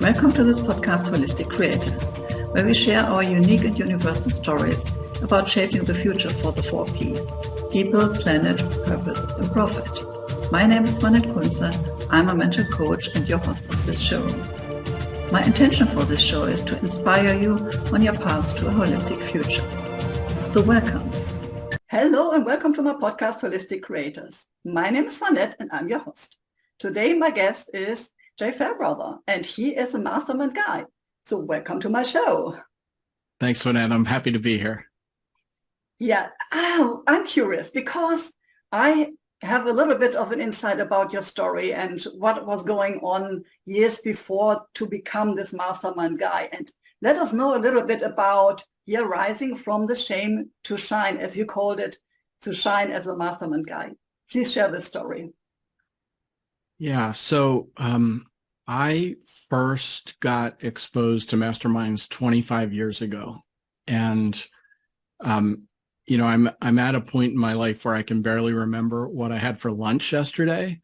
Welcome to this podcast, Holistic Creators, where we share our unique and universal stories about shaping the future for the 4 Ps: people, planet, purpose, and profit. My name is Swanet Kunze. I'm a mental coach and your host of this show. My intention for this show is to inspire you on your path to a holistic future. So welcome. Hello and welcome to my podcast, Holistic Creators. My name is Swanet and I'm your host. Today my guest is Fairbrother, and he is a Mastermind Guy. So welcome to my show. Thanks, Swanet. I'm happy to be here. Yeah, I'm curious because I have a little bit of an insight about your story and what was going on years before to become this Mastermind Guy. And let us know a little bit about your rising from the shame to shine, as you called it, to shine as a Mastermind Guy. Please share this story. Yeah, so I first got exposed to masterminds 25 years ago. And, I'm at a point in my life where I can barely remember what I had for lunch yesterday.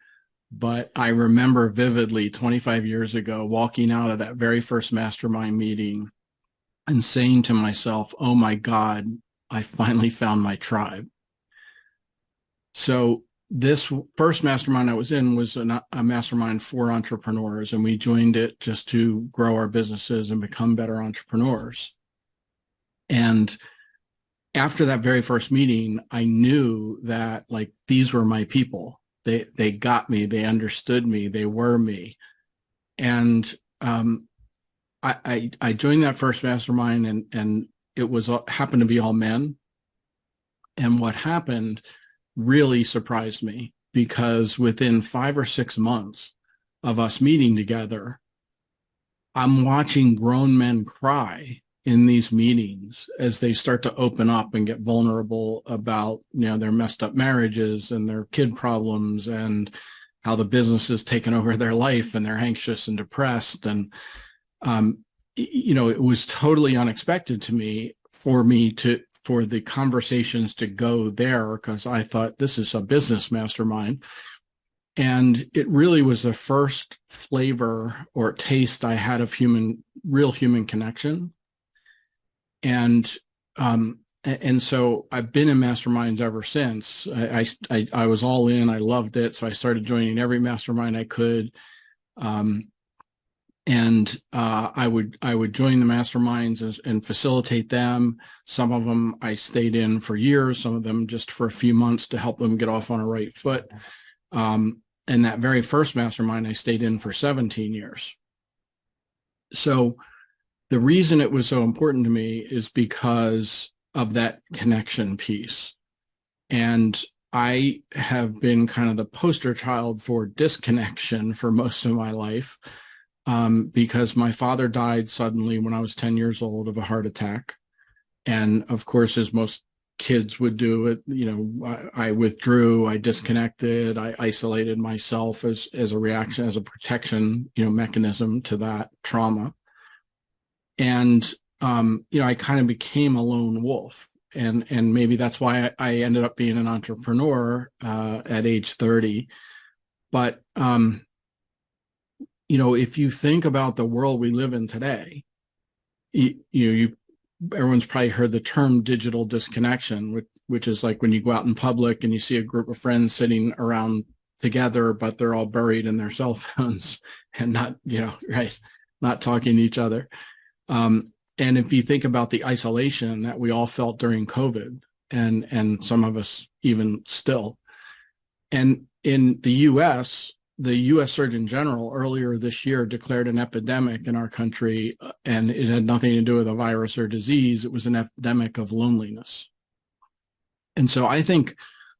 But I remember vividly 25 years ago walking out of that very first mastermind meeting and saying to myself, oh my God, I finally found my tribe. So this first mastermind I was in was a mastermind for entrepreneurs, and we joined it just to grow our businesses and become better entrepreneurs. And after that very first meeting, I knew that these were my people. They got me, they understood me, they were me. And I joined that first mastermind, and it happened to be all men. And what happened really surprised me, because within 5 or 6 months of us meeting together, I'm watching grown men cry in these meetings as they start to open up and get vulnerable about, their messed up marriages and their kid problems and how the business has taken over their life and they're anxious and depressed. And, it was totally unexpected to me for the conversations to go there, because I thought this is a business mastermind. And it really was the first flavor or taste I had of real human connection. And so I've been in masterminds ever since. I was all in. I loved it. So I started joining every mastermind I could. I would join the masterminds and facilitate them. Some of them I stayed in for years, some of them just for a few months to help them get off on a right foot. And that very first mastermind I stayed in for 17 years. So the reason it was so important to me is because of that connection piece. And I have been kind of the poster child for disconnection for most of my life. Because my father died suddenly when I was 10 years old of a heart attack. And of course, as most kids would do it, I withdrew, I disconnected, I isolated myself as a reaction, as a protection, mechanism to that trauma. And, I kind of became a lone wolf. And maybe that's why I ended up being an entrepreneur at age 30. But, if you think about the world we live in today, everyone's probably heard the term digital disconnection, which is like when you go out in public and you see a group of friends sitting around together, but they're all buried in their cell phones and not talking to each other. And if you think about the isolation that we all felt during COVID, and some of us even still, and in the U.S., the U.S. Surgeon General earlier this year declared an epidemic in our country, and it had nothing to do with a virus or disease. It was an epidemic of loneliness. And so I think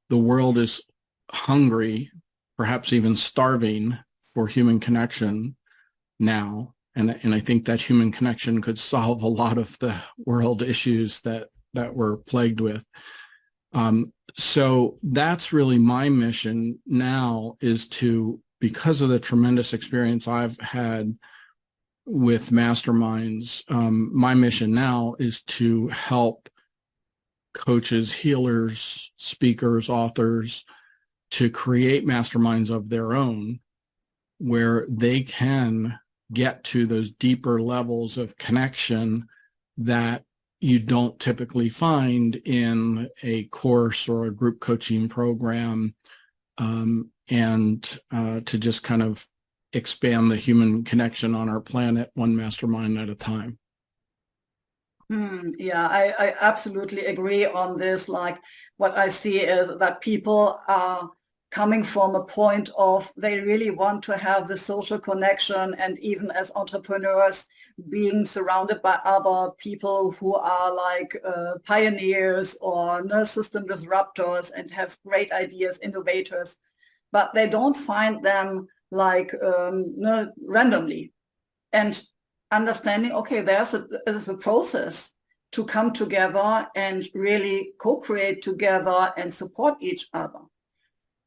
the world is hungry, perhaps even starving, for human connection now. And I think that human connection could solve a lot of the world issues that we're plagued with. So that's really my mission now, is because of the tremendous experience I've had with masterminds, my mission now is to help coaches, healers, speakers, authors to create masterminds of their own, where they can get to those deeper levels of connection that you don't typically find in a course or a group coaching program, and to just kind of expand the human connection on our planet one mastermind at a time. Yeah, I absolutely agree on this. Like, what I see is that people are coming from a point of they really want to have the social connection, and even as entrepreneurs, being surrounded by other people who are like pioneers or system disruptors and have great ideas, innovators, but they don't find them like randomly. And understanding, okay, there's a process to come together and really co-create together and support each other.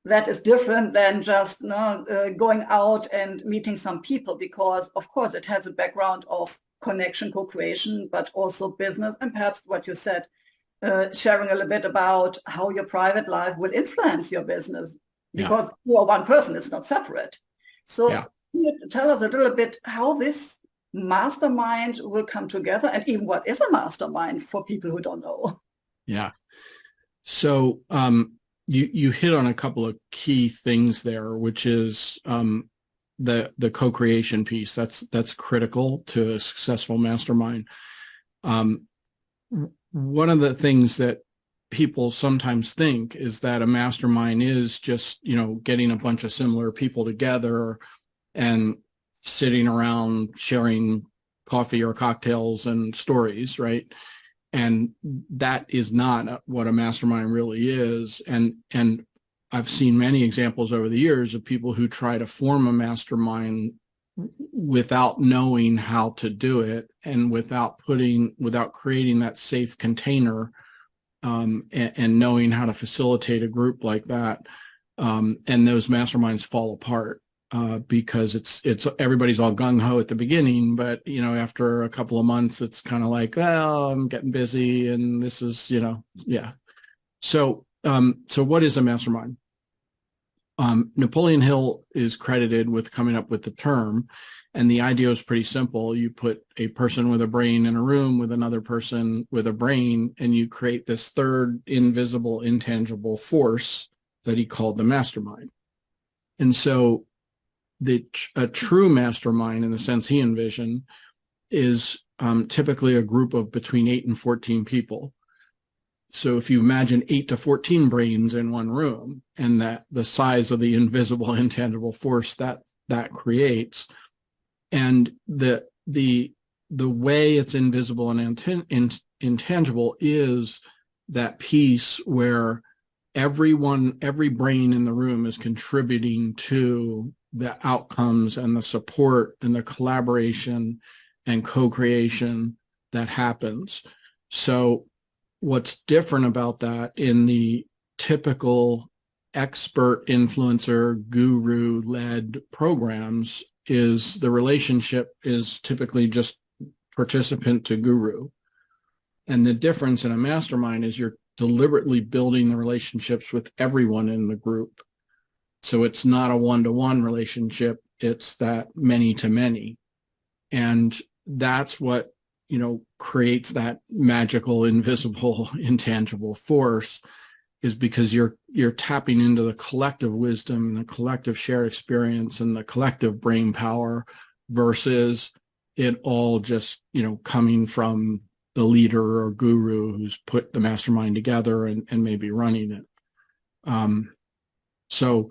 That is different than just going out and meeting some people, because of course it has a background of connection, co-creation, but also business, and perhaps what you said, sharing a little bit about how your private life will influence your business, because you are one person, it's not separate. So can you tell us a little bit how this mastermind will come together, and even what is a mastermind for people who don't know? Yeah. So you hit on a couple of key things there, which is the co-creation piece. That's critical to a successful mastermind. One of the things that people sometimes think is that a mastermind is just, getting a bunch of similar people together and sitting around sharing coffee or cocktails and stories, right? And that is not what a mastermind really is. And I've seen many examples over the years of people who try to form a mastermind without knowing how to do it, and without creating that safe container, and knowing how to facilitate a group like that. And those masterminds fall apart. Because it's everybody's all gung-ho at the beginning, but after a couple of months it's kind of like, well, I'm getting busy and this is so what is a mastermind? Napoleon Hill is credited with coming up with the term, and the idea is pretty simple. You put a person with a brain in a room with another person with a brain, and you create this third invisible, intangible force that he called the mastermind. And so a true mastermind, in the sense he envisioned, is typically a group of between 8 and 14 people. So if you imagine 8 to 14 brains in one room, and that the size of the invisible, intangible force that creates, and the way it's invisible and intangible is that piece where every brain in the room is contributing to the outcomes and the support and the collaboration and co-creation that happens. So what's different about that in the typical expert, influencer, guru-led programs is the relationship is typically just participant to guru. And the difference in a mastermind is you're deliberately building the relationships with everyone in the group. So it's not a one-to-one relationship, it's that many-to-many. And that's what, creates that magical, invisible, intangible force, is because you're tapping into the collective wisdom and the collective shared experience and the collective brain power, versus it all just, coming from the leader or guru who's put the mastermind together and maybe running it. So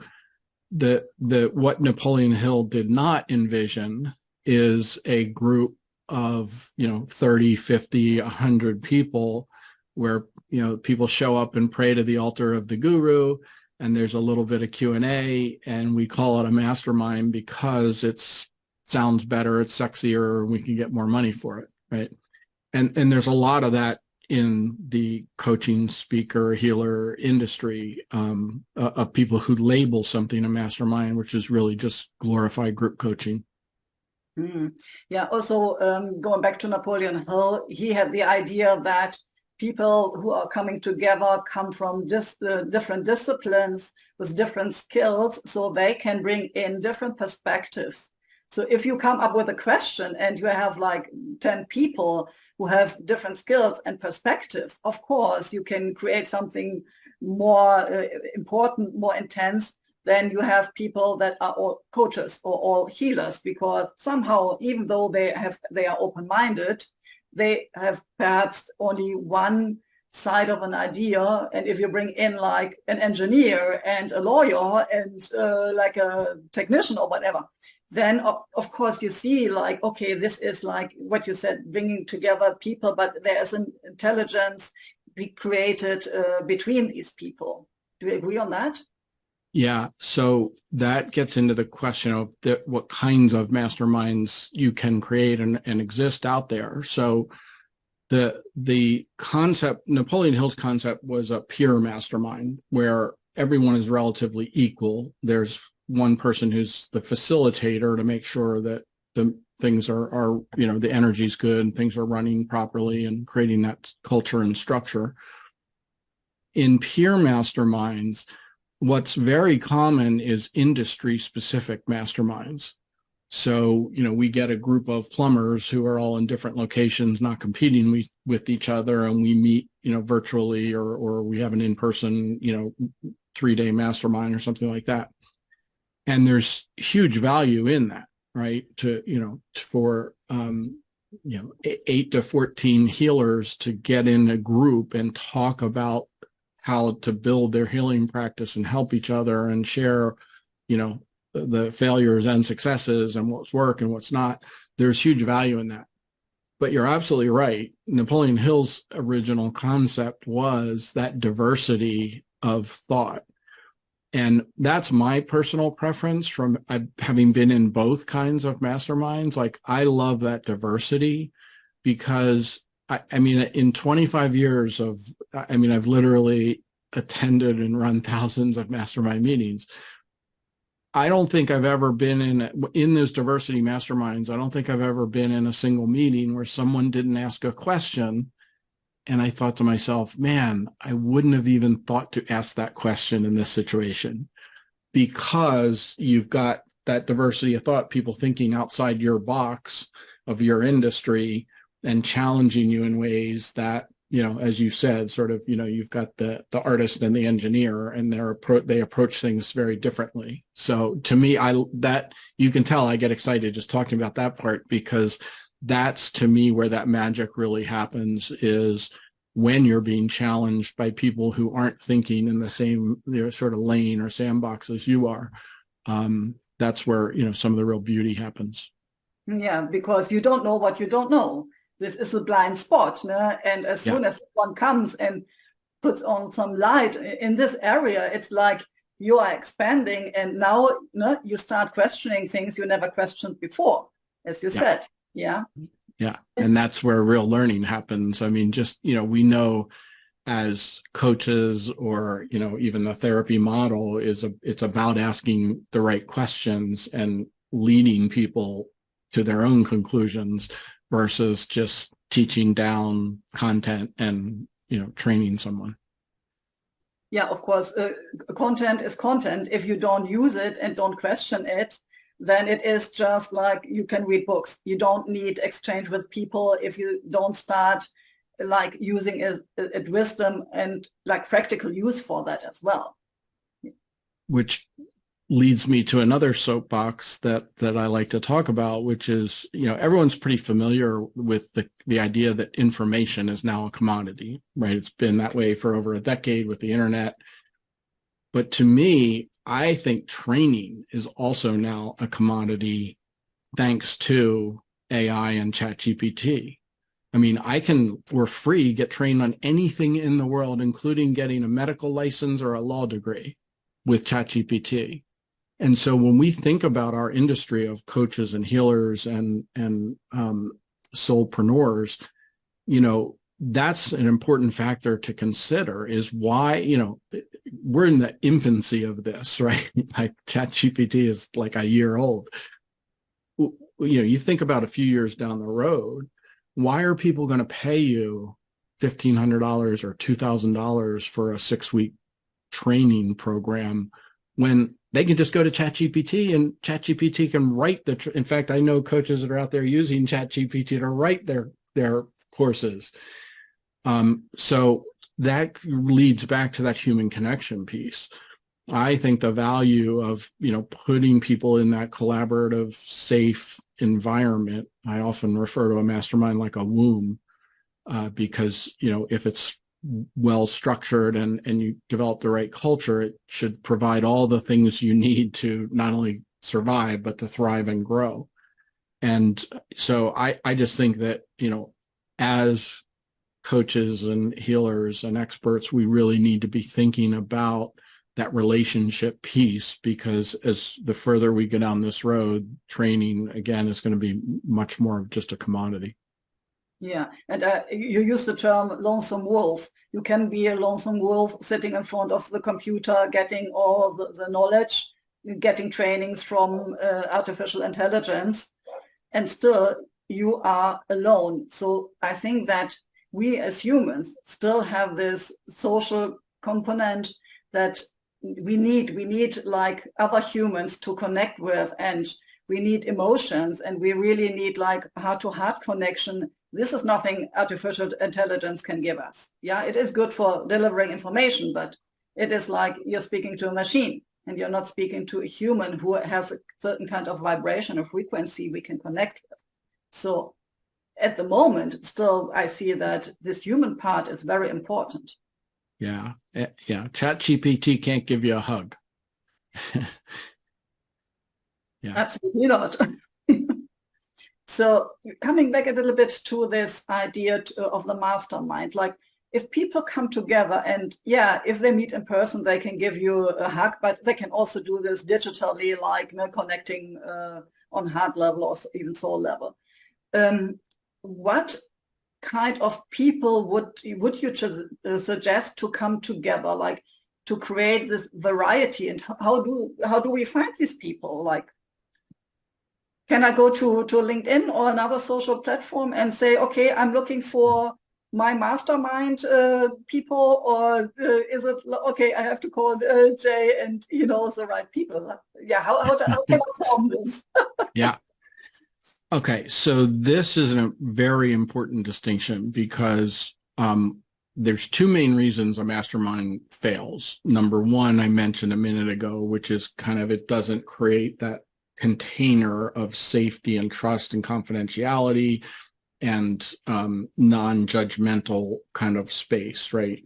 what Napoleon Hill did not envision is a group of 30, 50, 100 people where people show up and pray to the altar of the guru, and there's a little bit of Q&A, and we call it a mastermind because it sounds better, it's sexier, we can get more money for it, right? And there's a lot of that in the coaching, speaker, healer industry, of people who label something a mastermind, which is really just glorified group coaching. Yeah, also going back to Napoleon Hill, he had the idea that people who are coming together come from different disciplines with different skills, so they can bring in different perspectives. So if you come up with a question and you have like 10 people who have different skills and perspectives, of course, you can create something more important, more intense than you have people that are all coaches or all healers, because somehow, even though they are open-minded, they have perhaps only one side of an idea. And if you bring in like an engineer and a lawyer and like a technician or whatever, then of course you see like, okay, this is like what you said, bringing together people, but there's an intelligence be created between these people. Do you agree on that? Yeah, so that gets into the question of what kinds of masterminds you can create and exist out there. So the concept, Napoleon Hill's concept, was a peer mastermind where everyone is relatively equal. There's one person who's the facilitator to make sure that the things are the energy's good and things are running properly and creating that culture and structure. In peer masterminds, what's very common is industry-specific masterminds. So, we get a group of plumbers who are all in different locations, not competing with each other, and we meet, virtually, or we have an in-person, 3-day mastermind or something like that. And there's huge value in that, right? For 8 to 14 healers to get in a group and talk about how to build their healing practice and help each other and share, the failures and successes and what's work and what's not. There's huge value in that. But you're absolutely right. Napoleon Hill's original concept was that diversity of thought. And that's my personal preference from having been in both kinds of masterminds. Like, I love that diversity because in 25 years I've literally attended and run thousands of mastermind meetings. I don't think I've ever been in those diversity masterminds. I don't think I've ever been in a single meeting where someone didn't ask a question and I thought to myself, man, I wouldn't have even thought to ask that question in this situation, because you've got that diversity of thought, people thinking outside your box of your industry and challenging you in ways that, as you said, sort of, you've got the artist and the engineer, and they approach things very differently. So to me, that you can tell I get excited just talking about that part, because that's, to me, where that magic really happens, is when you're being challenged by people who aren't thinking in the same sort of lane or sandbox as you are. That's where, some of the real beauty happens. Yeah, because you don't know what you don't know. This is a blind spot. No? And as soon as one comes and puts on some light in this area, it's like you are expanding, and now you start questioning things you never questioned before, as you said. Yeah. Yeah. And that's where real learning happens. I mean, just, we know as coaches, or, even the therapy model it's about asking the right questions and leading people to their own conclusions versus just teaching down content and, training someone. Yeah, of course, content is content. If you don't use it and don't question it, then it is just like you can read books. You don't need exchange with people if you don't start like using it wisdom and like practical use for that as well. Which leads me to another soapbox that I like to talk about, which is, everyone's pretty familiar with the idea that information is now a commodity, right? It's been that way for over a decade with the internet. But to me, I think training is also now a commodity thanks to AI and ChatGPT. I mean, I can, for free, get trained on anything in the world, including getting a medical license or a law degree with ChatGPT. And so when we think about our industry of coaches and healers and soulpreneurs, that's an important factor to consider, is why, we're in the infancy of this, right? Like ChatGPT is like a year old. You think about a few years down the road, why are people going to pay you $1,500 or $2,000 for a 6-week training program when they can just go to ChatGPT, and ChatGPT can write in fact, I know coaches that are out there using ChatGPT to write their courses. So that leads back to that human connection piece. I think the value of, putting people in that collaborative, safe environment, I often refer to a mastermind like a womb, because, if it's well structured and you develop the right culture, it should provide all the things you need to not only survive, but to thrive and grow. And so I just think that, as coaches and healers and experts, we really need to be thinking about that relationship piece, because as the further we go down this road, training, again, is going to be much more of just a commodity. Yeah, and you use the term lonesome wolf. You can be a lonesome wolf sitting in front of the computer, getting all the knowledge, getting trainings from artificial intelligence, and still you are alone. So I think that we as humans still have this social component that we need like other humans to connect with, and we need emotions, and we really need like heart-to-heart connection. This is nothing artificial intelligence can give us. Yeah, it is good for delivering information, but it is like you're speaking to a machine and you're not speaking to a human who has a certain kind of vibration or frequency we can connect with. So at the moment, still, I see that this human part is very important. Yeah. Yeah. ChatGPT can't give you a hug. Yeah. Absolutely not. So coming back a little bit to this idea of the mastermind, like if people come together and if they meet in person, they can give you a hug, but they can also do this digitally, like connecting on heart level or even soul level. What kind of people would you suggest to come together, like to create this variety? And how do we find these people? Like, can I go to LinkedIn or another social platform and say, okay, I'm looking for my mastermind people, or is it okay? I have to call Jay and the right people. Yeah, how can I form this? Yeah. Okay, so this is a very important distinction, because there's two main reasons a mastermind fails. Number one, I mentioned a minute ago, which is kind of it doesn't create that container of safety and trust and confidentiality and non-judgmental kind of space, right?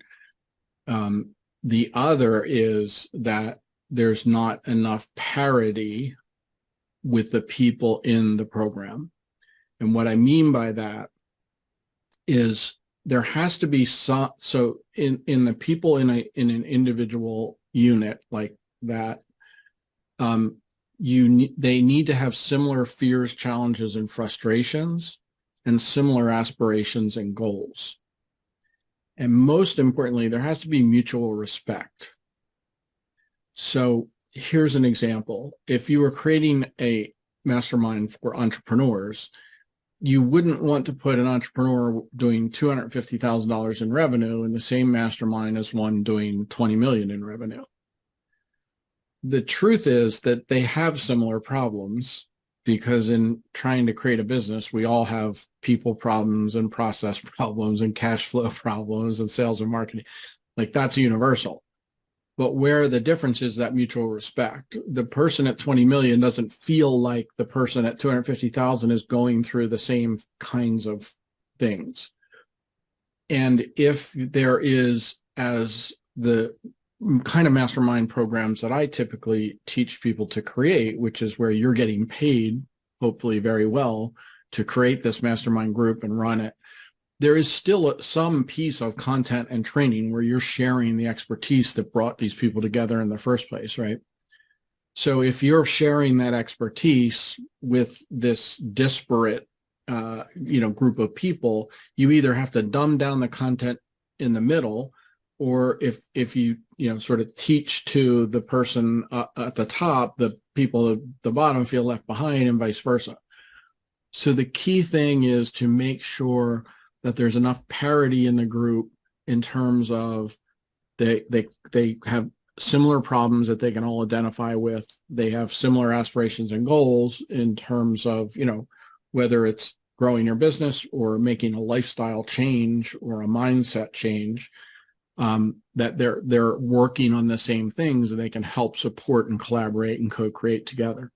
The other is that there's not enough parity with the people in the program. And what I mean by that is there has to be some, so in the people in an individual unit like that, they need to have similar fears, challenges, and frustrations, and similar aspirations and goals. And most importantly, there has to be mutual respect. So here's an example. If you were creating a mastermind for entrepreneurs, you wouldn't want to put an entrepreneur doing $250,000 in revenue in the same mastermind as one doing 20 million in revenue. The truth is that they have similar problems, because in trying to create a business, we all have people problems and process problems and cash flow problems and sales and marketing. Like, that's universal. But where the difference is that mutual respect. The person at 20 million doesn't feel like the person at 250,000 is going through the same kinds of things. And if there is, as the kind of mastermind programs that I typically teach people to create, which is where you're getting paid, hopefully very well, to create this mastermind group and run it, there is still some piece of content and training where you're sharing the expertise that brought these people together in the first place, right? So if you're sharing that expertise with this disparate, group of people, you either have to dumb down the content in the middle, or if you sort of teach to the person at the top, the people at the bottom feel left behind, and vice versa. So the key thing is to make sure that there's enough parity in the group in terms of they have similar problems that they can all identify with. They have similar aspirations and goals in terms of, whether it's growing your business or making a lifestyle change or a mindset change, that they're working on the same things and they can help support and collaborate and co-create together.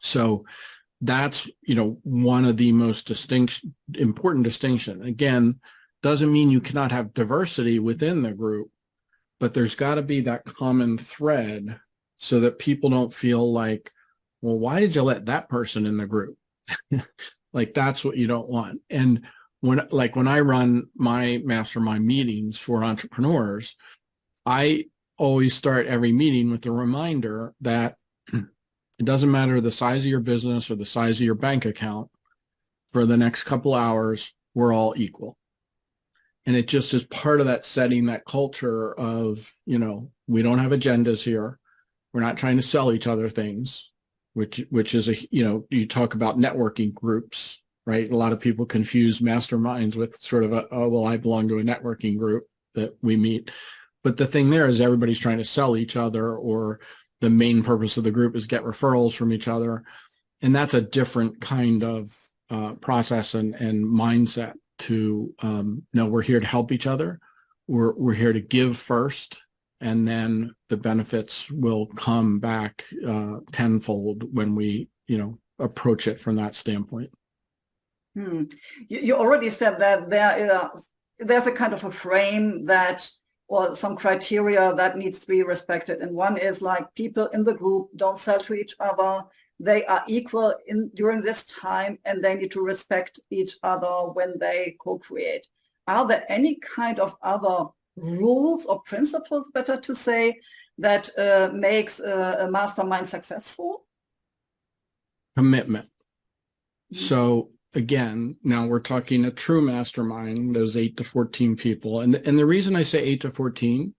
So that's, one of the most important distinction. Again, doesn't mean you cannot have diversity within the group, but there's got to be that common thread so that people don't feel like, well, why did you let that person in the group? Like, that's what you don't want. And when I run my mastermind meetings for entrepreneurs, I always start every meeting with a reminder that it doesn't matter the size of your business or the size of your bank account. For the next couple hours, we're all equal. And it just is part of that setting that culture of, we don't have agendas here. We're not trying to sell each other things, which is you talk about networking groups, right? A lot of people confuse masterminds with sort of I belong to a networking group that we meet. But the thing there is everybody's trying to sell each other, or the main purpose of the group is get referrals from each other. And that's a different kind of process and mindset to no, we're here to help each other. We're here to give first, and then the benefits will come back tenfold when we, approach it from that standpoint. You already said that there's a kind of a frame that, or some criteria that needs to be respected. And one is like people in the group don't sell to each other. They are equal during this time, and they need to respect each other when they co-create. Are there any kind of other rules or principles, better to say, that makes a mastermind successful? Commitment. So again, now we're talking a true mastermind, those 8 to 14 people. And the reason I say 8 to 14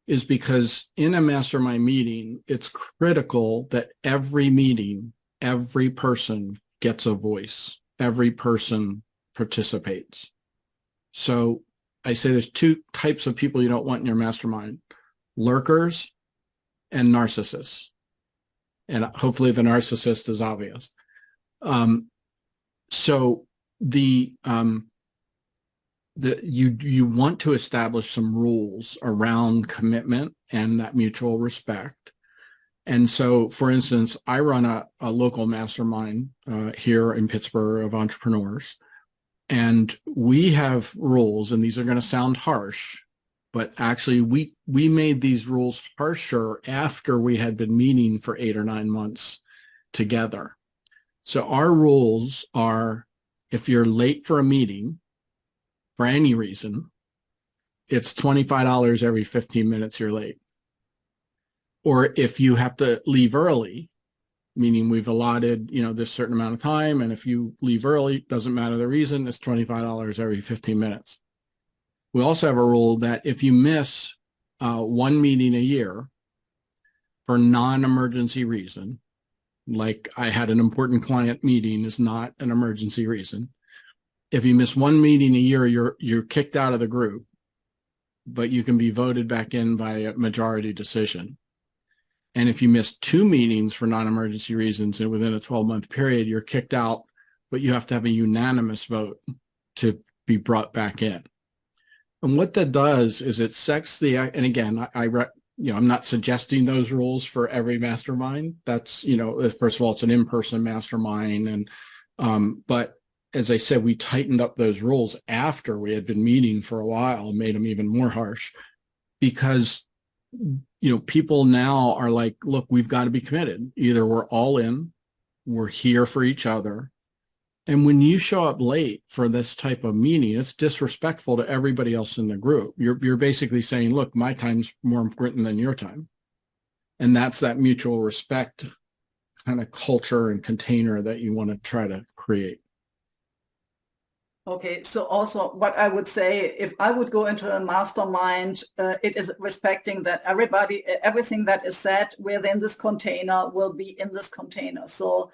is because in a mastermind meeting, it's critical that every meeting, every person gets a voice. Every person participates. So I say there's 2 types of people you don't want in your mastermind: lurkers and narcissists. And hopefully the narcissist is obvious. So you want to establish some rules around commitment and that mutual respect. And so, for instance, I run a local mastermind here in Pittsburgh of entrepreneurs, and we have rules, and these are going to sound harsh, but actually we made these rules harsher after we had been meeting for 8 or 9 months together. So our rules are, if you're late for a meeting for any reason, it's $25 every 15 minutes you're late. Or if you have to leave early, meaning we've allotted, this certain amount of time, and if you leave early, doesn't matter the reason, it's $25 every 15 minutes. We also have a rule that if you miss one meeting a year for non-emergency reason, like I had an important client meeting is not an emergency reason. If you miss one meeting a year, you're kicked out of the group, but you can be voted back in by a majority decision. And if you miss 2 meetings for non-emergency reasons and within a 12-month period, you're kicked out, but you have to have a unanimous vote to be brought back in. And what that does is it sets and again, I'm not suggesting those rules for every mastermind. That's, first of all, it's an in-person mastermind. And, but as I said, we tightened up those rules after we had been meeting for a while, made them even more harsh, because, people now are like, look, we've got to be committed. Either we're all in, we're here for each other. And when you show up late for this type of meeting, it's disrespectful to everybody else in the group. You're basically saying, look, my time's more important than your time. And that's that mutual respect kind of culture and container that you want to try to create. Okay, so also what I would say, if I would go into a mastermind, it is respecting that everything that is said within this container will be in this container. So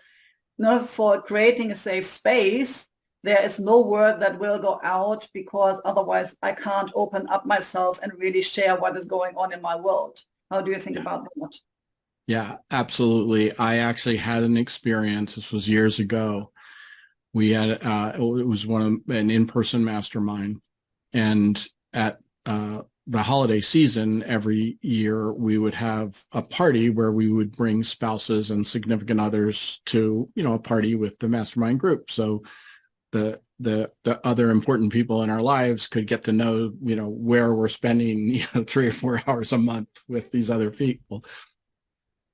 for creating a safe space, there is no word that will go out, because otherwise I can't open up myself and really share what is going on in my world. How do you think about that? Yeah, absolutely. I actually had an experience. This was years ago. We had it was an in-person mastermind, and at the holiday season every year we would have a party where we would bring spouses and significant others to a party with the mastermind group. So the other important people in our lives could get to know where we're spending 3 or 4 hours a month with these other people.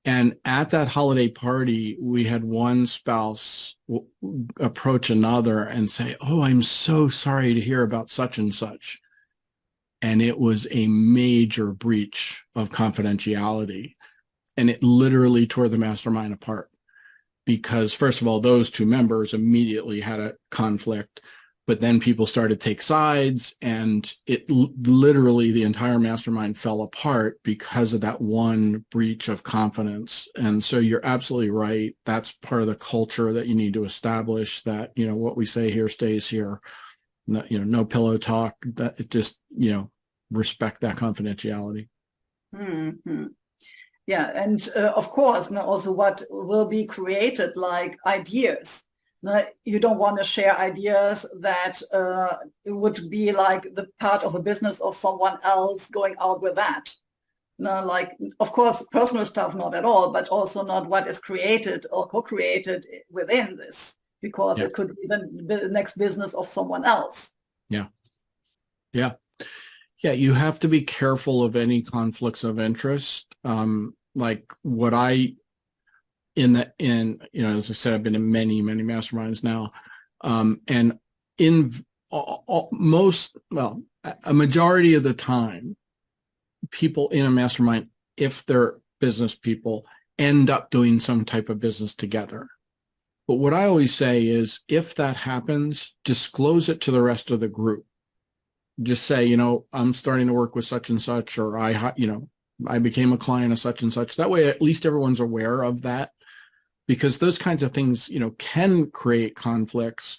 And at that holiday party, we had one spouse approach another and say, "Oh, I'm so sorry to hear about such and such." And it was a major breach of confidentiality. And it literally tore the mastermind apart because, first of all, those two members immediately had a conflict. But then people started to take sides, and it literally, the entire mastermind fell apart because of that one breach of confidence. And so you're absolutely right. That's part of the culture that you need to establish, that, what we say here stays here. No pillow talk, that it just, respect that confidentiality. Mm-hmm. Yeah. And of course, also what will be created, like ideas. You don't want to share ideas that it would be like the part of a business of someone else going out with that. Like, of course, personal stuff, not at all, but also not what is created or co-created within this, because Yeah. it could be the next business of someone else. Yeah. Yeah. Yeah. You have to be careful of any conflicts of interest. Like what as I said, I've been in many masterminds now, and in a majority of the time, people in a mastermind, if they're business people, end up doing some type of business together. But what I always say is, if that happens, disclose it to the rest of the group. Just say, I'm starting to work with such and such, or I became a client of such and such. That way, at least everyone's aware of that, because those kinds of things, can create conflicts.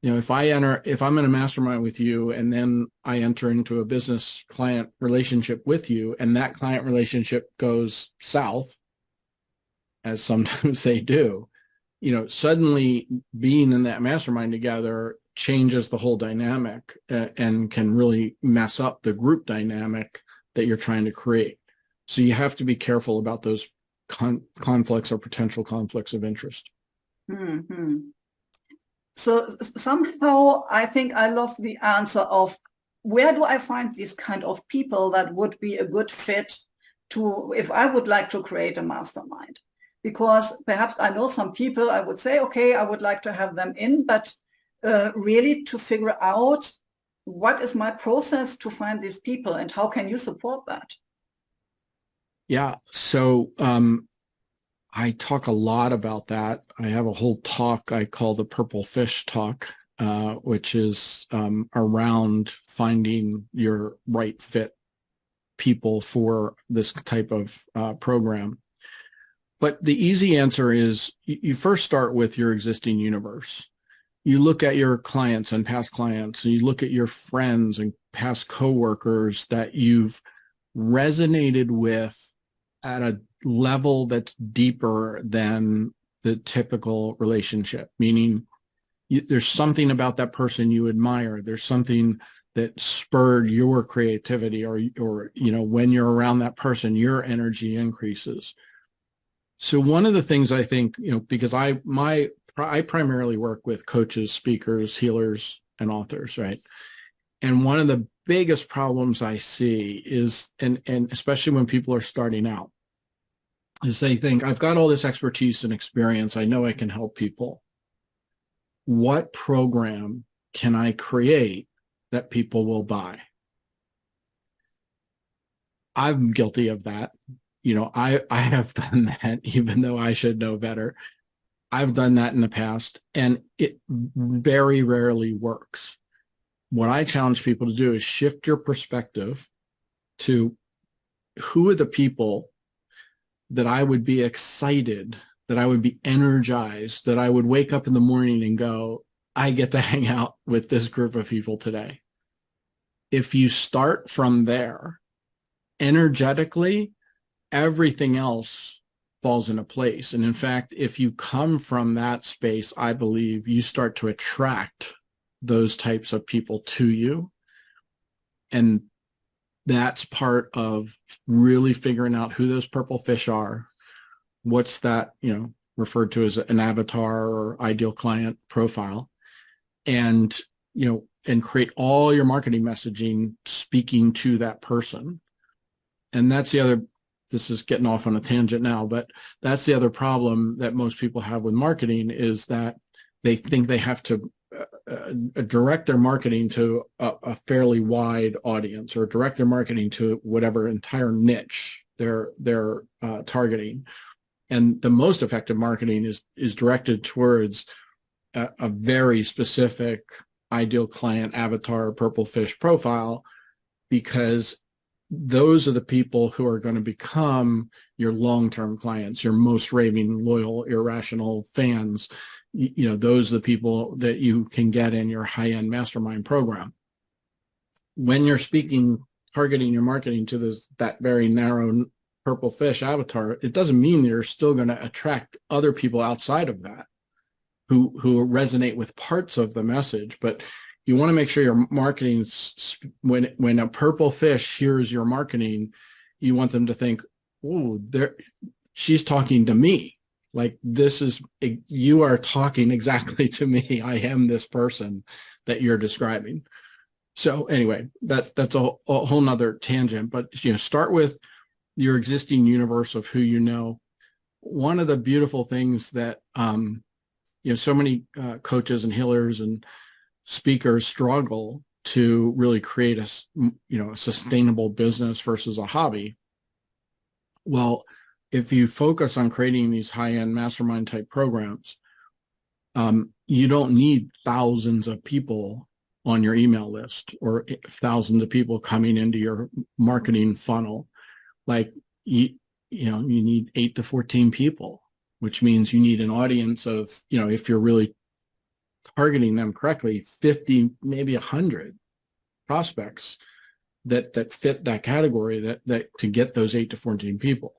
If I'm in a mastermind with you and then I enter into a business client relationship with you, and that client relationship goes south, as sometimes they do, suddenly being in that mastermind together changes the whole dynamic, and can really mess up the group dynamic that you're trying to create. So you have to be careful about those conflicts or potential conflicts of interest. Mm-hmm. So somehow I think I lost the answer of where do I find these kind of people that would be a good fit to, if I would like to create a mastermind. Because perhaps I know some people, I would say, okay, I would like to have them in, but really to figure out what is my process to find these people and how can you support that? Yeah. So I talk a lot about that. I have a whole talk I call the Purple Fish Talk, which is around finding your right fit people for this type of program. But the easy answer is you first start with your existing universe. You look at your clients and past clients, and you look at your friends and past coworkers that you've resonated with at a level that's deeper than the typical relationship, meaning there's something about that person you admire. There's something that spurred your creativity, or when you're around that person, your energy increases. So one of the things I think, because I primarily work with coaches, speakers, healers, and authors, right? And one of the biggest problems I see is, and especially when people are starting out, is they think, I've got all this expertise and experience. I know I can help people. What program can I create that people will buy? I'm guilty of that. I have done that, even though I should know better. I've done that in the past, and it very rarely works. What I challenge people to do is shift your perspective to, who are the people that I would be excited, that I would be energized, that I would wake up in the morning and go, I get to hang out with this group of people today. If you start from there, energetically, everything else falls into place. And in fact, if you come from that space, I believe you start to attract those types of people to you. And that's part of really figuring out who those purple fish are. What's that, referred to as an avatar or ideal client profile, and, and create all your marketing messaging speaking to that person. And that's the other, this is getting off on a tangent now, but that's the other problem that most people have with marketing, is that they think they have to direct their marketing to a fairly wide audience, or direct their marketing to whatever entire niche they're targeting. And the most effective marketing is directed towards a very specific ideal client avatar, purple fish profile, because those are the people who are going to become your long-term clients, your most raving, loyal, irrational fans. Those are the people that you can get in your high-end mastermind program. When you're targeting your marketing to that very narrow purple fish avatar, it doesn't mean you're still going to attract other people outside of that who resonate with parts of the message. But you want to make sure your marketing, when a purple fish hears your marketing, you want them to think, oh, she's talking to me. Like, you are talking exactly to me. I am this person that you're describing. So anyway, that's a whole nother tangent, but start with your existing universe of who you know. One of the beautiful things that so many coaches and healers and speakers struggle to really create a sustainable business versus a hobby. Well, if you focus on creating these high-end mastermind type programs, you don't need thousands of people on your email list or thousands of people coming into your marketing funnel. Like, you need 8 to 14 people, which means you need an audience of, if you're really targeting them correctly, 50, maybe 100 prospects that fit that category, that to get those 8 to 14 people.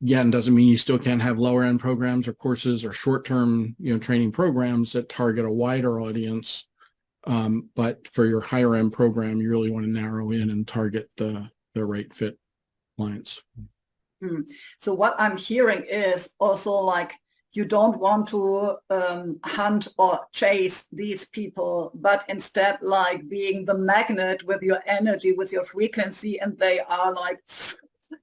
Yeah, and doesn't mean you still can't have lower end programs or courses or short-term, training programs that target a wider audience. But for your higher end program, you really want to narrow in and target the right fit clients. So what I'm hearing is also, like, you don't want to hunt or chase these people, but instead, like, being the magnet with your energy, with your frequency, and they are like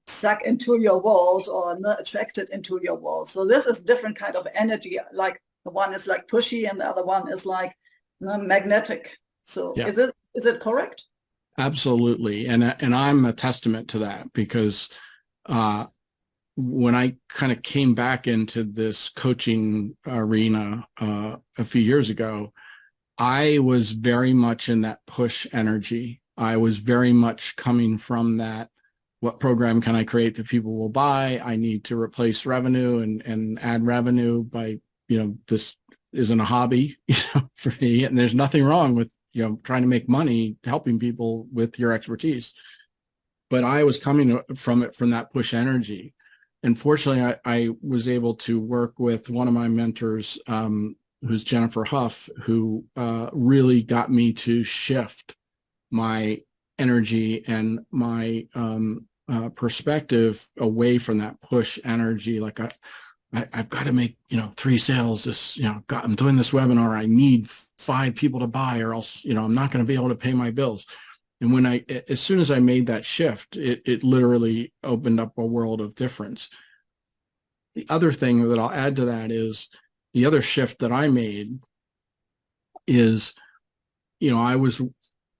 sucked into your world or attracted into your world. So this is different kind of energy. Like, the one is like pushy and the other one is like magnetic. So yeah. Is it correct? Absolutely. And I'm a testament to that, because when I kind of came back into this coaching arena a few years ago, I was very much in that push energy. I was very much coming from that, what program can I create that people will buy? I need to replace revenue and add revenue by, this isn't a hobby, for me. And there's nothing wrong with, trying to make money, helping people with your expertise. But I was coming from that push energy. And fortunately, I was able to work with one of my mentors, who's Jennifer Huff, who really got me to shift my energy and my perspective away from that push energy. Like, I've got to make, 3 sales this, I'm doing this webinar. I need 5 people to buy, or else, I'm not going to be able to pay my bills. And as soon as I made that shift, it literally opened up a world of difference. The other thing that I'll add to that is, the other shift that I made is, I was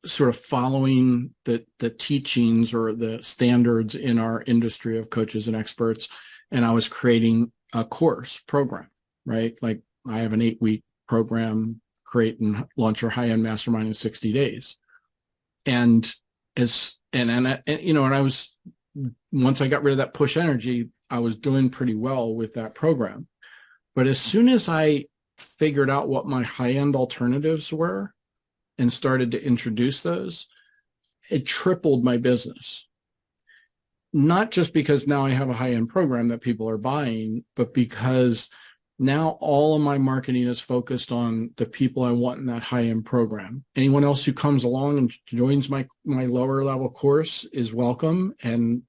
sort of following the teachings or the standards in our industry of coaches and experts, and I was creating a course program, right? Like, I have an 8-week program, create and launch your high-end mastermind in 60 days. And I was, once I got rid of that push energy, I was doing pretty well with that program. But as soon as I figured out what my high-end alternatives were and started to introduce those, it tripled my business. not just because now I have a high-end program that people are buying, but because now all of my marketing is focused on the people I want in that high-end program. Anyone else who comes along and joins my lower level course is welcome. And,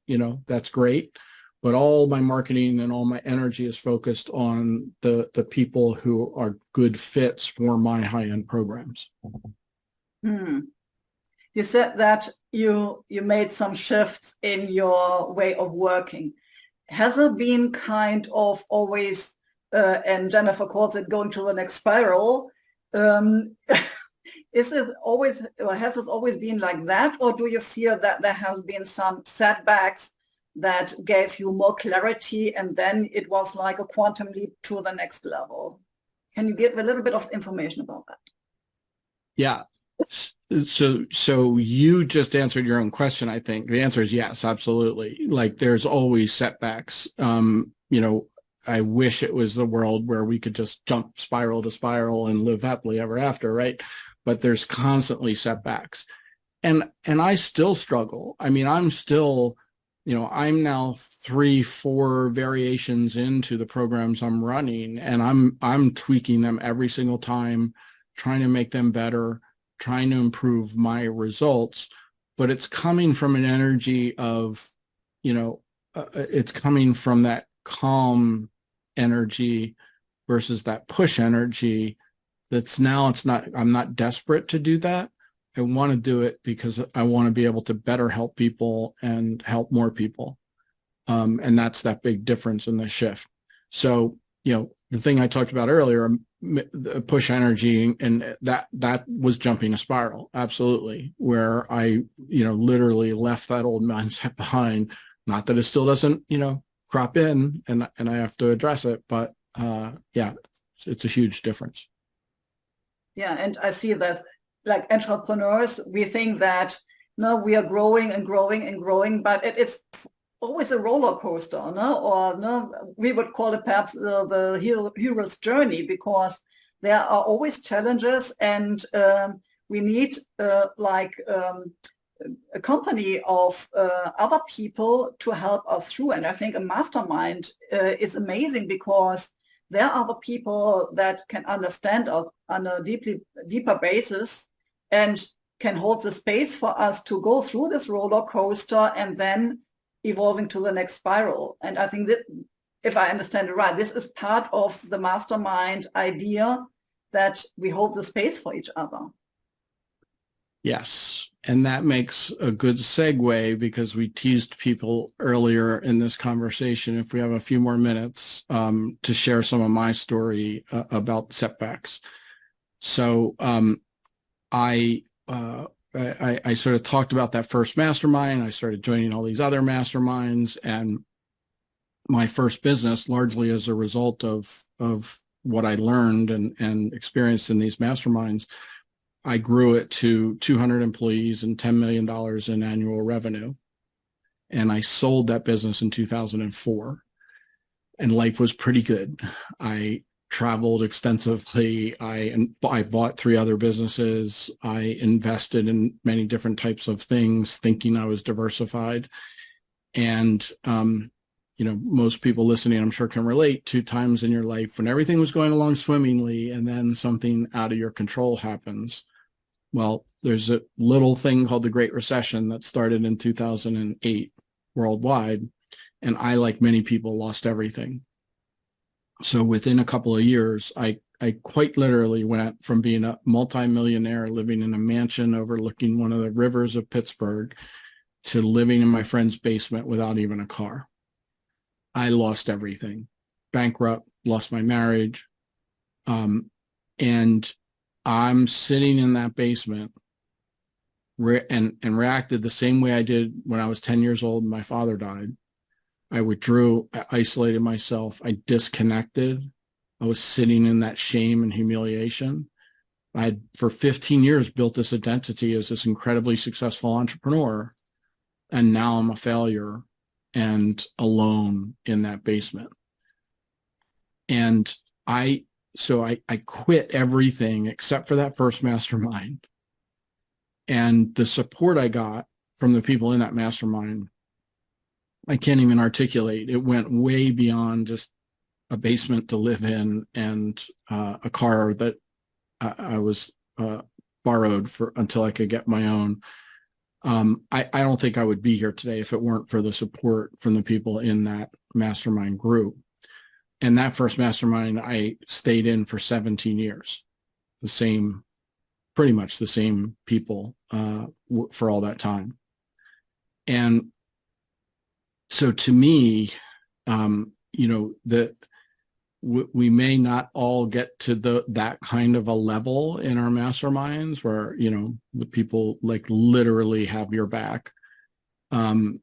that's great. But all my marketing and all my energy is focused on the people who are good fits for my high-end programs. Hmm. You said that you made some shifts in your way of working. Has it been kind of always, and Jennifer calls it going to the next spiral? Is it always, or has it always been like that? Or do you feel that there has been some setbacks that gave you more clarity and then it was like a quantum leap to the next level? Can you give a little bit of information about that? Yeah. So you just answered your own question, I think. The answer is yes, absolutely. Like there's always setbacks. I wish it was the world where we could just jump spiral to spiral and live happily ever after, right? But there's constantly setbacks. And I still struggle. I mean, I'm still, I'm now 3-4 variations into the programs I'm running, and I'm tweaking them every single time, trying to make them better, trying to improve my results. But it's coming from an energy of, it's coming from that calm energy versus that push energy. I'm not desperate to do that. I want to do it because I want to be able to better help people and help more people. And that's that big difference in the shift. So, the thing I talked about earlier, push energy, and that was jumping a spiral. Absolutely. Where I, literally left that old mindset behind. Not that it still doesn't, crop in and I have to address it, but yeah, it's a huge difference. Yeah, and I see that like entrepreneurs, we think that no, we are growing and growing and growing, but it's always a roller coaster, no? Or no, we would call it perhaps the hero's journey, because there are always challenges, and we need a company of other people to help us through. And I think a mastermind is amazing because there are the people that can understand us on a deeper basis and can hold the space for us to go through this roller coaster and then evolving to the next spiral. And I think that, if I understand it right, this is part of the mastermind idea, that we hold the space for each other. Yes. And that makes a good segue, because we teased people earlier in this conversation, if we have a few more minutes, to share some of my story about setbacks. So I sort of talked about that first mastermind. I started joining all these other masterminds, and my first business, largely as a result of what I learned and experienced in these masterminds, I grew it to 200 employees and $10 million in annual revenue. And I sold that business in 2004. And life was pretty good. I traveled extensively. I bought 3 other businesses. I invested in many different types of things, thinking I was diversified. And, most people listening, I'm sure, can relate to times in your life when everything was going along swimmingly and then something out of your control happens. Well, there's a little thing called the Great Recession that started in 2008 worldwide. And I, like many people, lost everything. So within a couple of years, I quite literally went from being a multimillionaire living in a mansion overlooking one of the rivers of Pittsburgh to living in my friend's basement without even a car. I lost everything. Bankrupt, lost my marriage. And I'm sitting in that basement and reacted the same way I did when I was 10 years old and my father died. I withdrew, I isolated myself, I disconnected. I was sitting in that shame and humiliation. I had, for 15 years, built this identity as this incredibly successful entrepreneur, and now I'm a failure and alone in that basement. And I quit everything except for that first mastermind. And the support I got from the people in that mastermind I can't even articulate. It went way beyond just a basement to live in and a car that I was borrowed for until I could get my own. I don't think I would be here today if it weren't for the support from the people in that mastermind group. And that first mastermind I stayed in for 17 years, pretty much the same people for all that time. And so to me, that we may not all get to that kind of a level in our masterminds where, the people like literally have your back and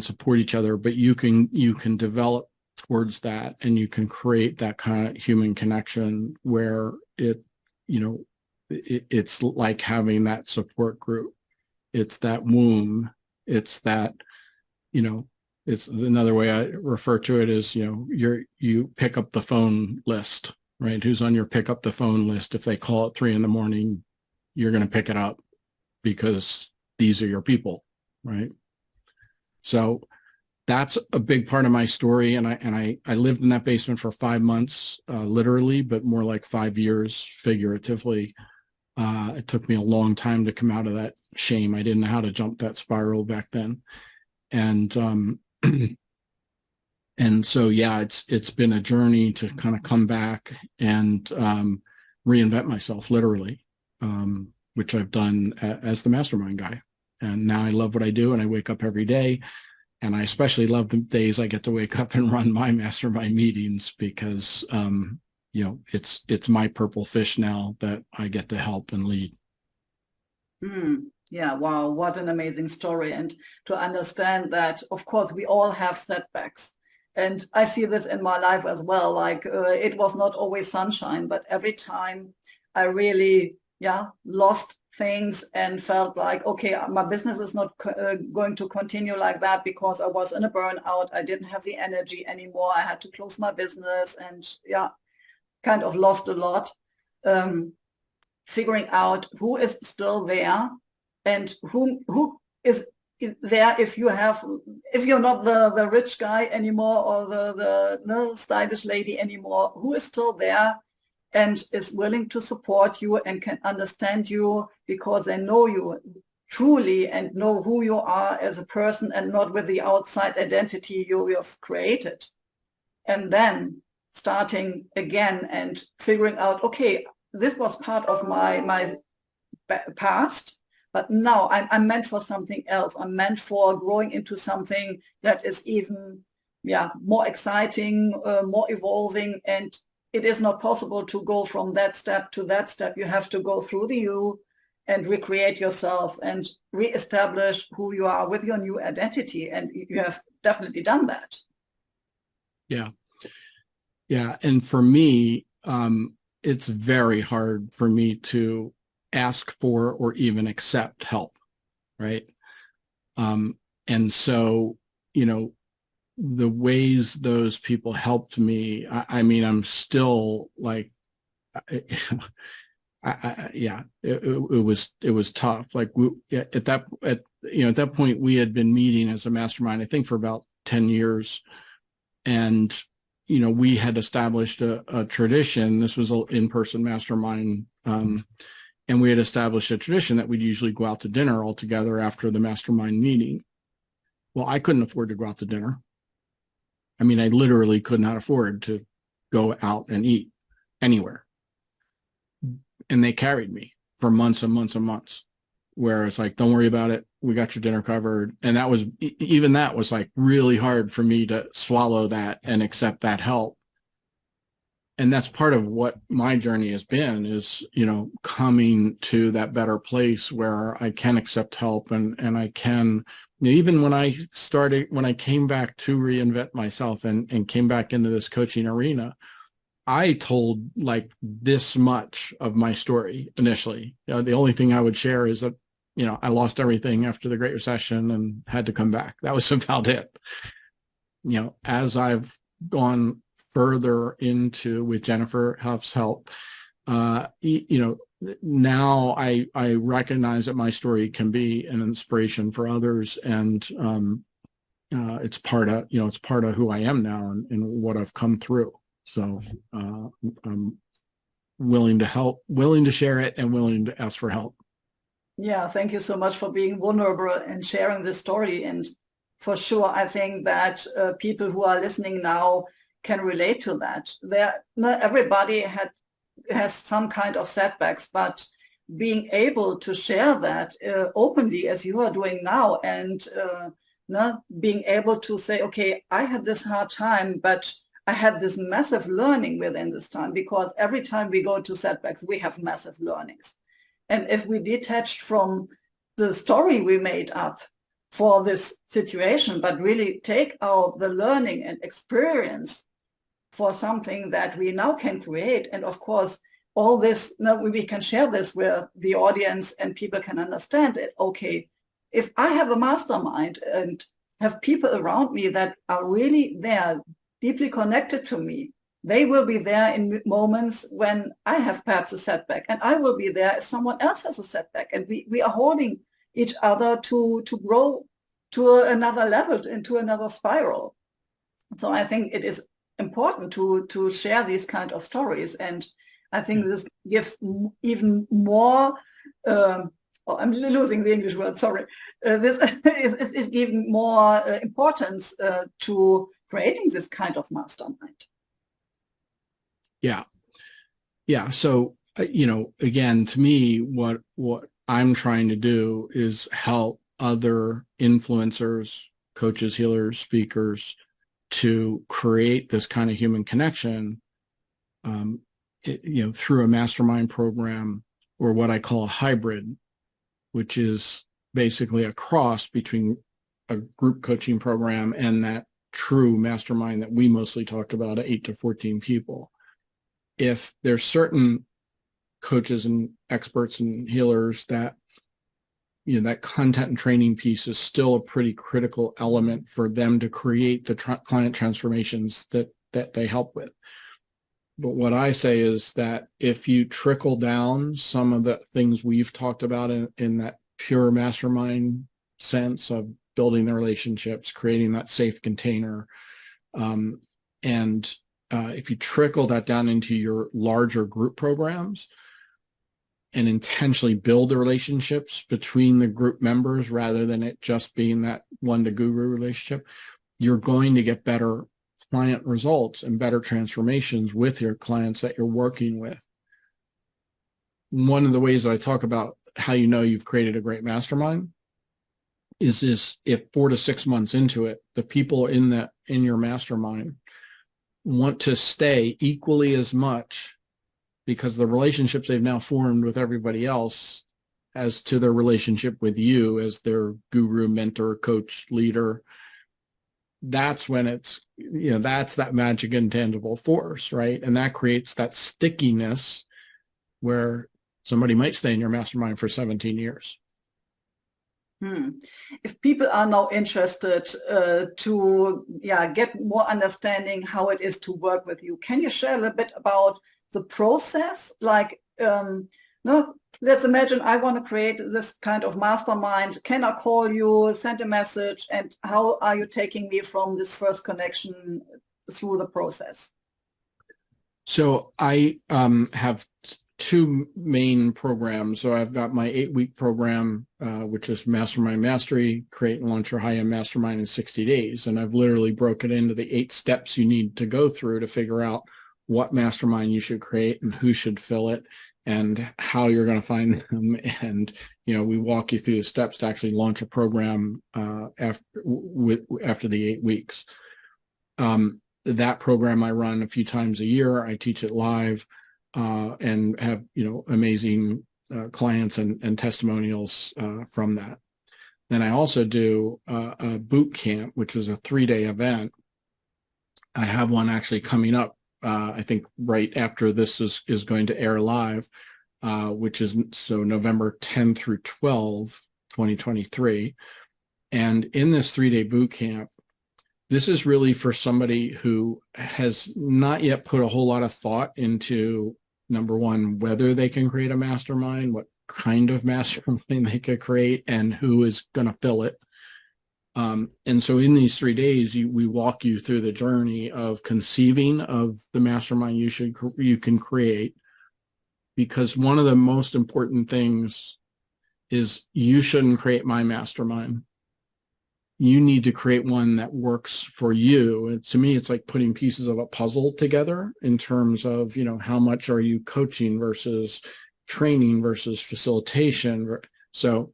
support each other, but you can develop towards that, and you can create that kind of human connection where it's like having that support group. It's that womb. It's that, it's another way I refer to it is, you pick up the phone list, right? Who's on your pick up the phone list? If they call at 3 a.m, you're going to pick it up because these are your people, right? So that's a big part of my story. And I lived in that basement for 5 months, literally, but more like 5 years figuratively. It took me a long time to come out of that shame. I didn't know how to jump that spiral back then. And and so, yeah, it's been a journey to kind of come back and reinvent myself, literally, which I've done as the Mastermind Guy. And now I love what I do, and I wake up every day. And I especially love the days I get to wake up and run my mastermind meetings because, it's my purple fish now that I get to help and lead. Yeah, wow, what an amazing story. And to understand that, of course, we all have setbacks. And I see this in my life as well. Like it was not always sunshine, but every time I really, lost things and felt like, okay, my business is not going to continue like that because I was in a burnout. I didn't have the energy anymore. I had to close my business and kind of lost a lot. Figuring out who is still there and who is there if you're not the rich guy anymore or the stylish lady anymore, who is still there and is willing to support you and can understand you because they know you truly and know who you are as a person and not with the outside identity you have created. And then starting again and figuring out, okay, this was part of my past, but now I'm meant for something else. I'm meant for growing into something that is even more exciting, more evolving, and it is not possible to go from that step to that step. You have to go through the you and recreate yourself and reestablish who you are with your new identity. And you have definitely done that. Yeah. Yeah. And for me, it's very hard for me to ask for or even accept help. Right. And so, the ways those people helped me, I mean, I'm still like, it was tough. Like at that point we had been meeting as a mastermind, I think for about 10 years. And, we had established a tradition. This was an in-person mastermind. And we had established a tradition that we'd usually go out to dinner all together after the mastermind meeting. Well, I couldn't afford to go out to dinner. I mean, I literally could not afford to go out and eat anywhere. And they carried me for months and months and months, where it's like, don't worry about it. We got your dinner covered. And that was like really hard for me to swallow that and accept that help. And that's part of what my journey has been is, coming to that better place where I can accept help and I can, even when I came back to reinvent myself and came back into this coaching arena, I told like this much of my story initially. The only thing I would share is that, I lost everything after the Great Recession and had to come back. That was about it. As I've gone further into with Jennifer Huff's help, now I recognize that my story can be an inspiration for others. And it's part of, it's part of who I am now and what I've come through. So I'm willing to help, willing to share it, and willing to ask for help. Yeah, thank you so much for being vulnerable and sharing this story. And for sure, I think that people who are listening now can relate to that. Not everybody has some kind of setbacks, but being able to share that openly as you are doing now, and not being able to say, okay, I had this hard time, but I had this massive learning within this time, because every time we go to setbacks, we have massive learnings. And if we detached from the story we made up for this situation, but really take out the learning and experience for something that we now can create. And of course, all this, now we can share this with the audience and people can understand it. Okay, if I have a mastermind and have people around me that are really there, deeply connected to me, they will be there in moments when I have perhaps a setback, and I will be there if someone else has a setback. And we are holding each other to grow to another level, into another spiral. So I think it is important to share these kind of stories. And I think this gives even more, oh, I'm losing the English word, sorry. This is giving more importance to creating this kind of mastermind. Yeah. Yeah. So, again, to me, what I'm trying to do is help other influencers, coaches, healers, speakers to create this kind of human connection, through a mastermind program, or what I call a hybrid, which is basically a cross between a group coaching program and that true mastermind that we mostly talked about, 8 to 14 people. If there's certain coaches and experts and healers that, that content and training piece is still a pretty critical element for them to create the client transformations that they help with. But what I say is that if you trickle down some of the things we've talked about in that pure mastermind sense of building the relationships, creating that safe container, and if you trickle that down into your larger group programs and intentionally build the relationships between the group members rather than it just being that one-to-guru relationship, you're going to get better client results and better transformations with your clients that you're working with. One of the ways that I talk about how you know you've created a great mastermind is if 4 to 6 months into it, the people in your mastermind want to stay equally as much because the relationships they've now formed with everybody else as to their relationship with you as their guru, mentor, coach, leader. That's when it's, that's that magic intangible force, right? And that creates that stickiness where somebody might stay in your mastermind for 17 years. If people are now interested to get more understanding how it is to work with you, can you share a little bit about the process? Like, let's imagine I want to create this kind of mastermind. Can I call you, send a message, and how are you taking me from this first connection through the process? So I have 2 main programs. So I've got my 8-week program, which is Mastermind Mastery, create and launch your high-end mastermind in 60 days. And I've literally broken it into the 8 steps you need to go through to figure out what mastermind you should create and who should fill it and how you're going to find them. And, we walk you through the steps to actually launch a program after the 8 weeks. That program I run a few times a year. I teach it live. And have, amazing clients and testimonials from that. Then I also do a boot camp, which is a 3-day event. I have one actually coming up, I think right after this is going to air live, which is November 10 through 12, 2023. And in this 3-day boot camp, this is really for somebody who has not yet put a whole lot of thought into, number one, whether they can create a mastermind, what kind of mastermind they could create, and who is going to fill it. And so in these 3 days, we walk you through the journey of conceiving of the mastermind you can create, because one of the most important things is you shouldn't create my mastermind. You need to create one that works for you. And to me, it's like putting pieces of a puzzle together in terms of, how much are you coaching versus training versus facilitation. So,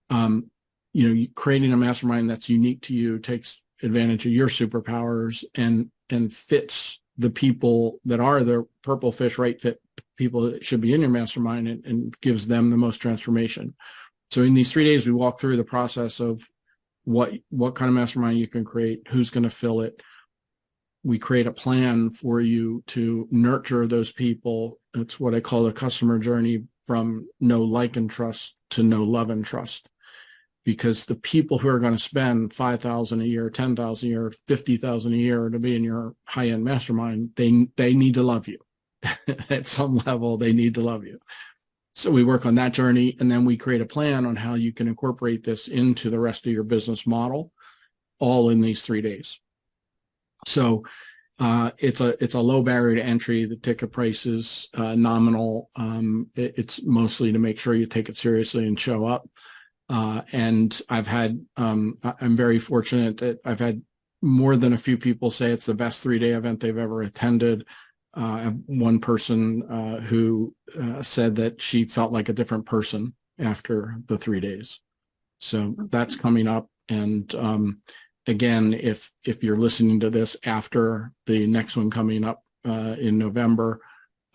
creating a mastermind that's unique to you takes advantage of your superpowers and fits the people that are the purple fish, right fit people that should be in your mastermind, and gives them the most transformation. So in these 3 days, we walk through the process of what kind of mastermind you can create, who's going to fill it. We create a plan for you to nurture those people. It's what I call a customer journey, from know, like, and trust to know, love, and trust. Because the people who are going to spend $5,000 a year, $10,000 a year, $50,000 a year to be in your high-end mastermind, they need to love you. At some level, they need to love you. So we work on that journey, and then we create a plan on how you can incorporate this into the rest of your business model, all in these 3 days. So it's a low barrier to entry. The ticket price is nominal. It's mostly to make sure you take it seriously and show up. And I'm very fortunate that I've had more than a few people say it's the best 3-day event they've ever attended. I have one person who said that she felt like a different person after the 3 days. So that's coming up. And again, if you're listening to this after the next one coming up in November,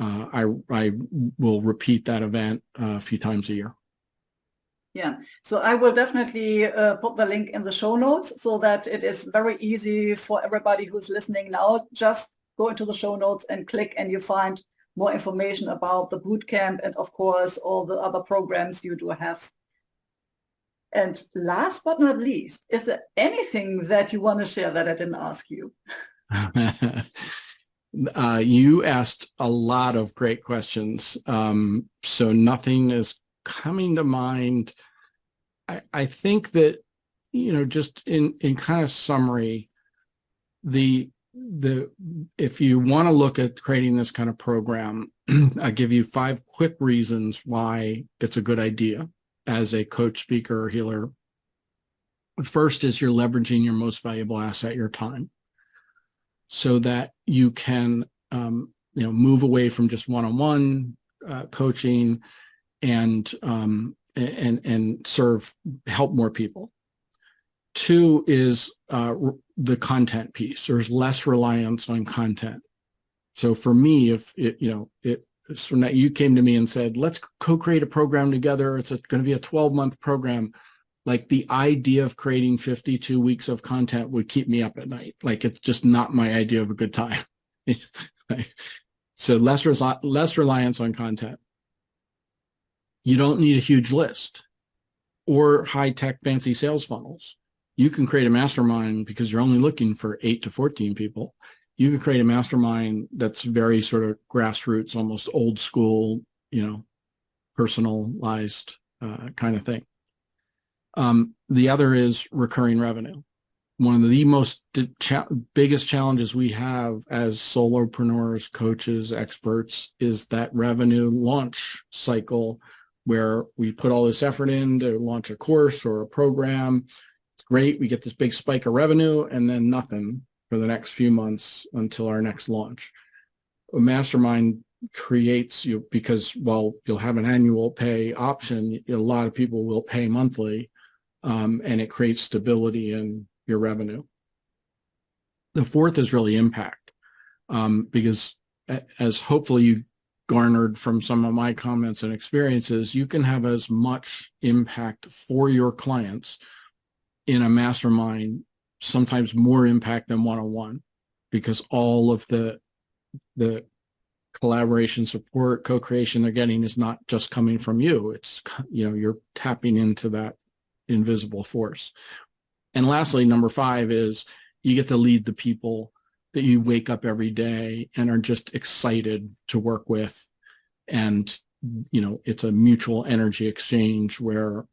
I will repeat that event a few times a year. Yeah, so I will definitely put the link in the show notes so that it is very easy for everybody who's listening now. Just go into the show notes and click, and you find more information about the bootcamp and, of course, all the other programs you do have. And last but not least, is there anything that you want to share that I didn't ask you? You asked a lot of great questions. So nothing is coming to mind. I think that, just in kind of summary, if you want to look at creating this kind of program, I'll give you 5 quick reasons why it's a good idea as a coach, speaker, or healer. First is you're leveraging your most valuable asset, your time, so that you can move away from just one-on-one coaching and help more people. 2 is the content piece. There's less reliance on content. So for me, if so that you came to me and said, let's co-create a program together, it's going to be a 12-month program. Like, the idea of creating 52 weeks of content would keep me up at night. Like, it's just not my idea of a good time. So less reliance on content. You don't need a huge list or high-tech fancy sales funnels. You can create a mastermind because you're only looking for 8 to 14 people. You can create a mastermind that's very sort of grassroots, almost old school, personalized kind of thing. The other is recurring revenue. One of the most biggest challenges we have as solopreneurs, coaches, experts is that revenue launch cycle, where we put all this effort in to launch a course or a program. It's great. We get this big spike of revenue and then nothing for the next few months until our next launch. A mastermind creates you because, well, you'll have an annual pay option. A lot of people will pay monthly, and it creates stability in your revenue. The 4th is really impact, because as hopefully you garnered from some of my comments and experiences, you can have as much impact for your clients in a mastermind, sometimes more impact than one-on-one, because all of the collaboration, support, co-creation they're getting is not just coming from you. It's, you're tapping into that invisible force. And lastly, number 5 is you get to lead the people that you wake up every day and are just excited to work with. And, it's a mutual energy exchange where,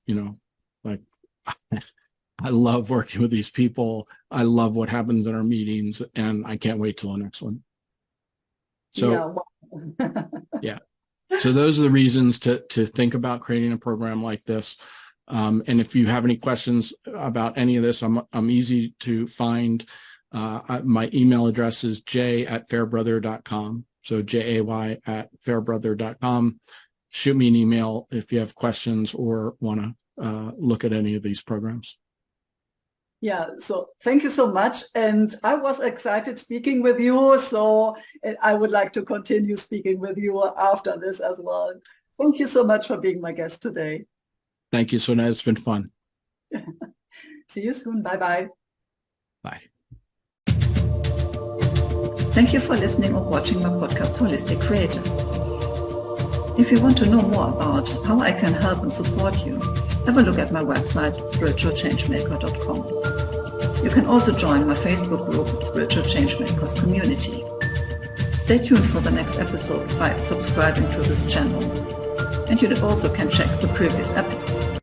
like I love working with these people. I love what happens in our meetings, and I can't wait till the next one. So, yeah. So those are the reasons to think about creating a program like this. And if you have any questions about any of this, I'm easy to find. My email address is jay@fairbrother.com. So jay@fairbrother.com. Shoot me an email if you have questions or want to look at any of these programs. Yeah, so thank you so much. And I was excited speaking with you. So I would like to continue speaking with you after this as well. Thank you so much for being my guest today. Thank you, Sona. It's been fun. See you soon. Bye-bye. Bye. Thank you for listening or watching my podcast, Holistic Creators. If you want to know more about how I can help and support you, have a look at my website, spiritualchangemaker.com. You can also join my Facebook group, Spiritual Changemakers Community. Stay tuned for the next episode by subscribing to this channel. And you also can check the previous episodes.